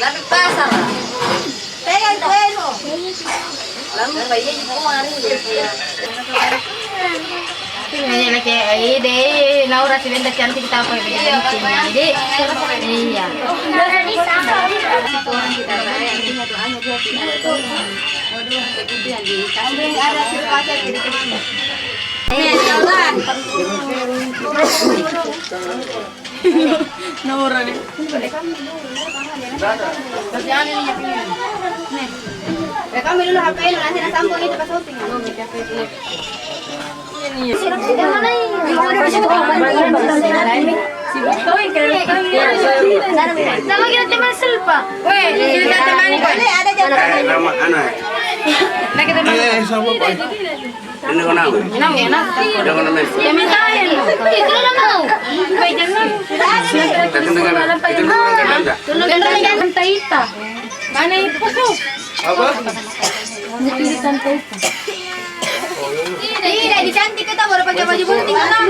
Lapit pasar. Pegang pelo. Lalu bayi kemarin ya. Tinggalnya lagi deh, Laura sih benda cantik kita apa jadi iya. Kita yang punya doanya dia tidak ada. Waduh, begitu yang di kambing ada silpacat jadi kemana? Jalan. Laura nih. Kerjaan ini ya pilih. Nih. Ya kami dulu HP lu nanti sambung itu pas syuting. Nama kita teman Silpa. Weh, kita teman ini. Ada jalan. Nama anak. Nah kita teman. Ini kau nama? Nama enak. Jangan nama. Ya mintain. Itu lah mau. Weh jangan. Itu dengan Tolong kan Taita. Mana itu tuh? apa? Pilihan Taita. Iya, dicantik kita baru pakai baju bunting kan.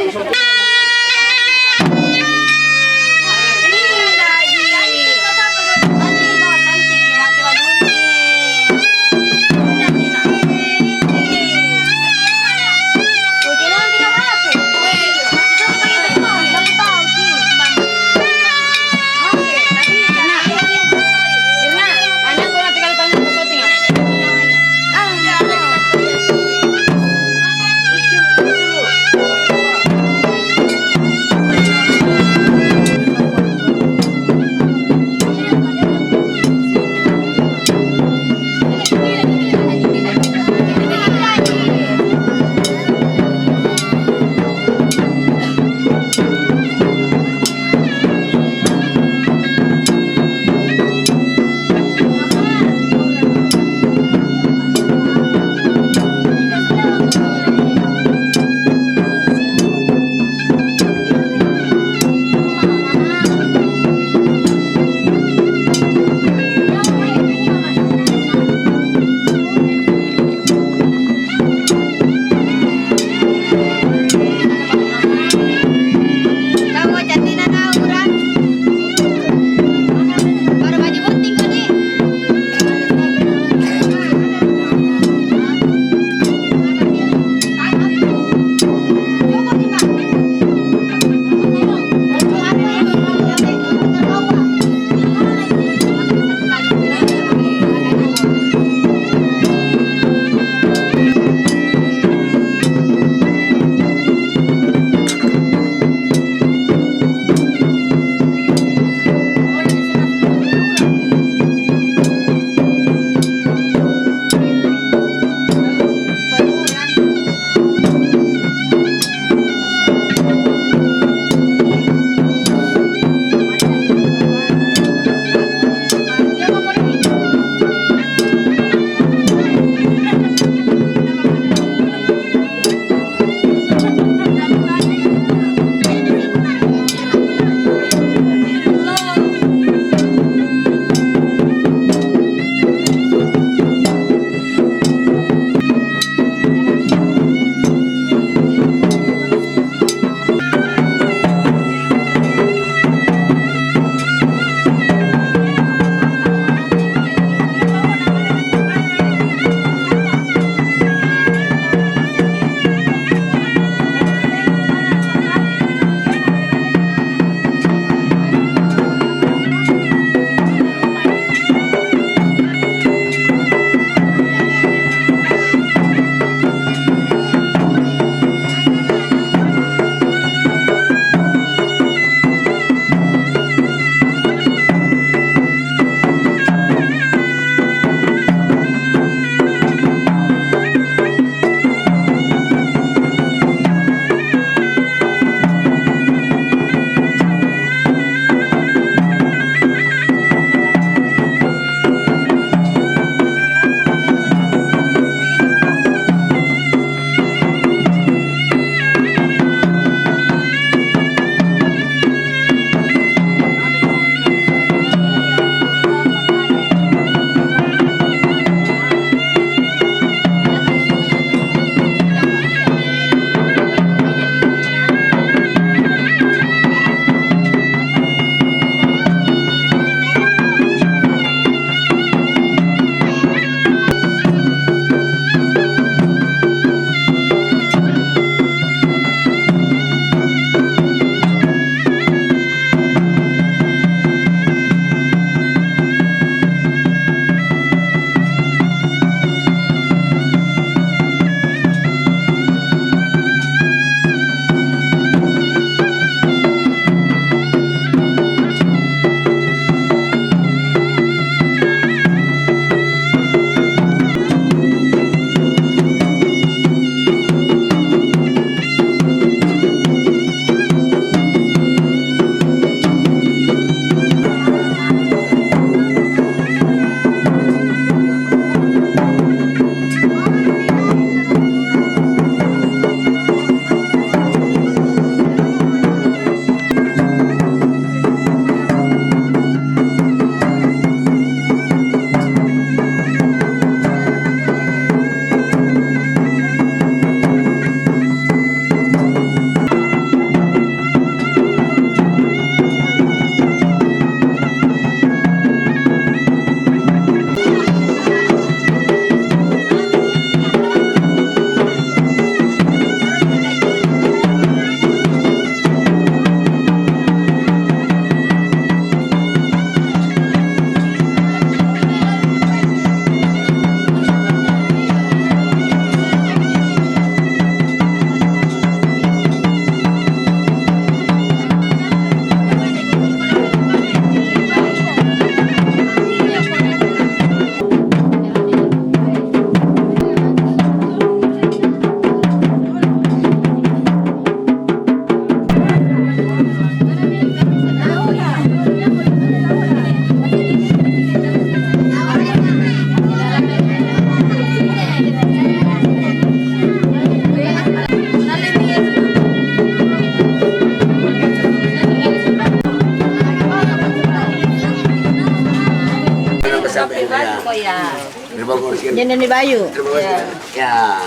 Bagus kan? Jangan di Bayu. Ya. Ya.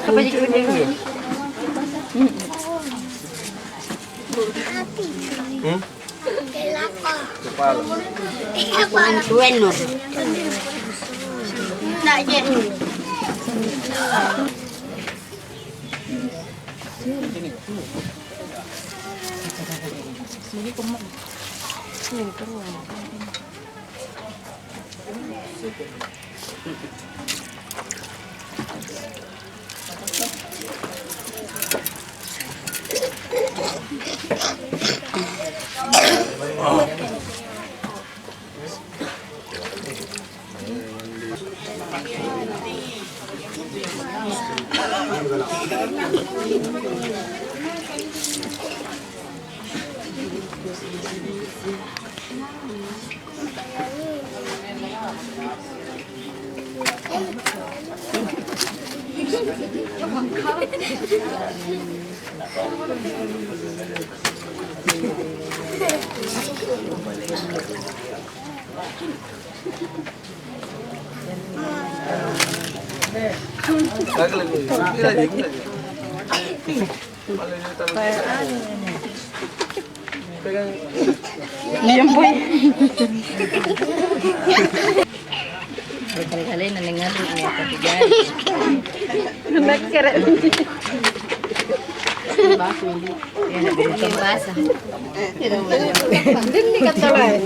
Apa jadi ini? Bueno. Nak je. Diam boy. Kali-kali nanengan ini apa tiga. Nak keret. Baso ini. Ya bahasa. Hindi ka talay.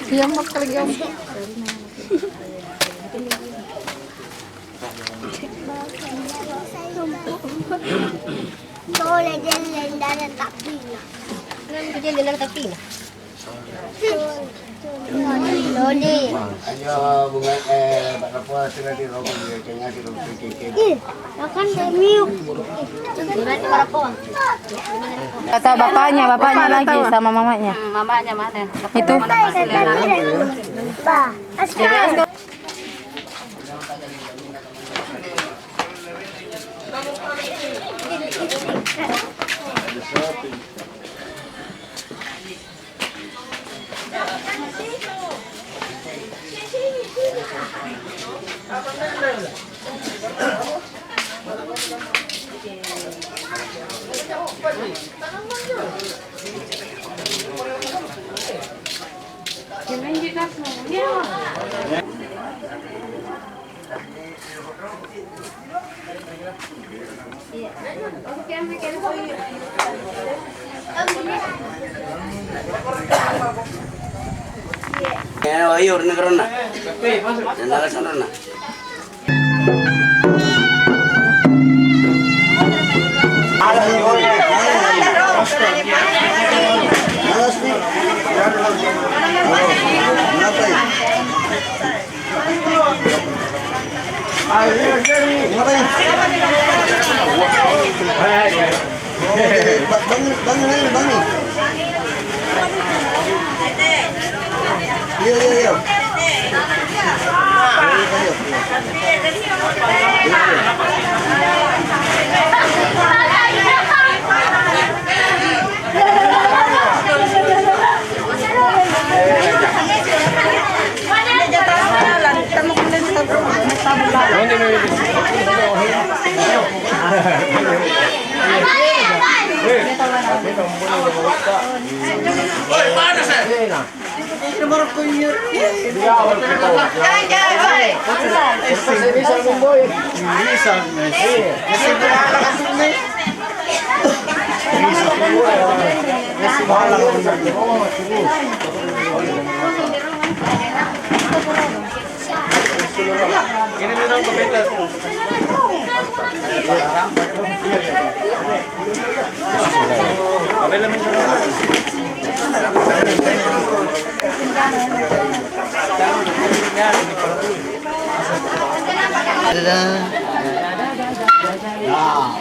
Yang makalagyan. Boleh jalan dalam tapi lah. Kenapa kerja dalam tapi lah? Loli. Ayo bunga pada puas di rokok dia kayaknya di rokok keke. Makan demiuk. Gimana para po? Kata bapaknya lagi sama mamanya. Mamanya mana? Itu. Ba, askar. Ayo negara na. Negara sana na. Dadah. Ya.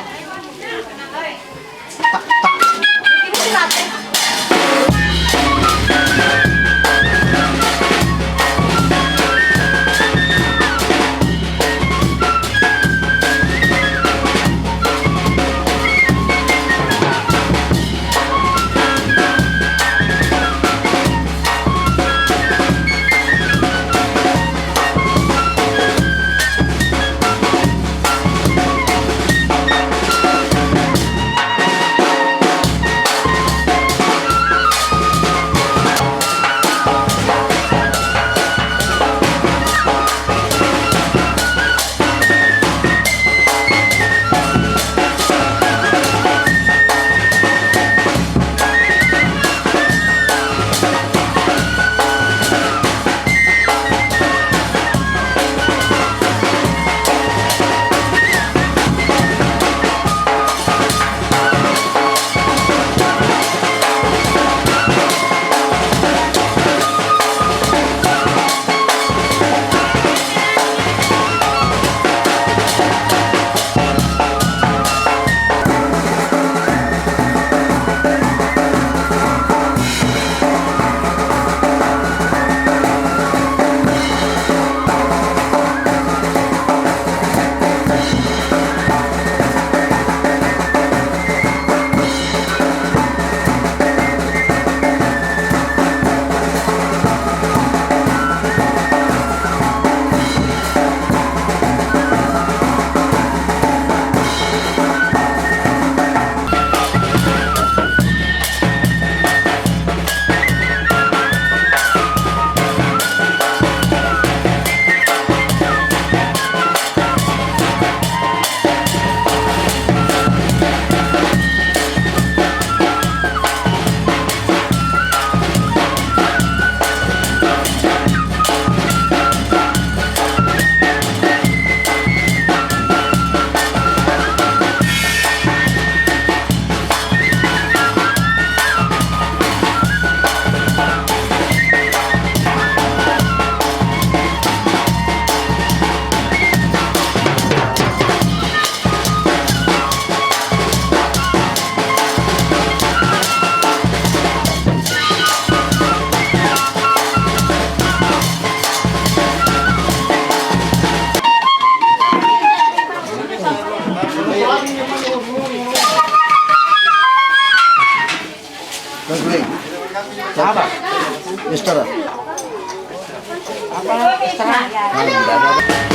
Apa? Mister. Apa?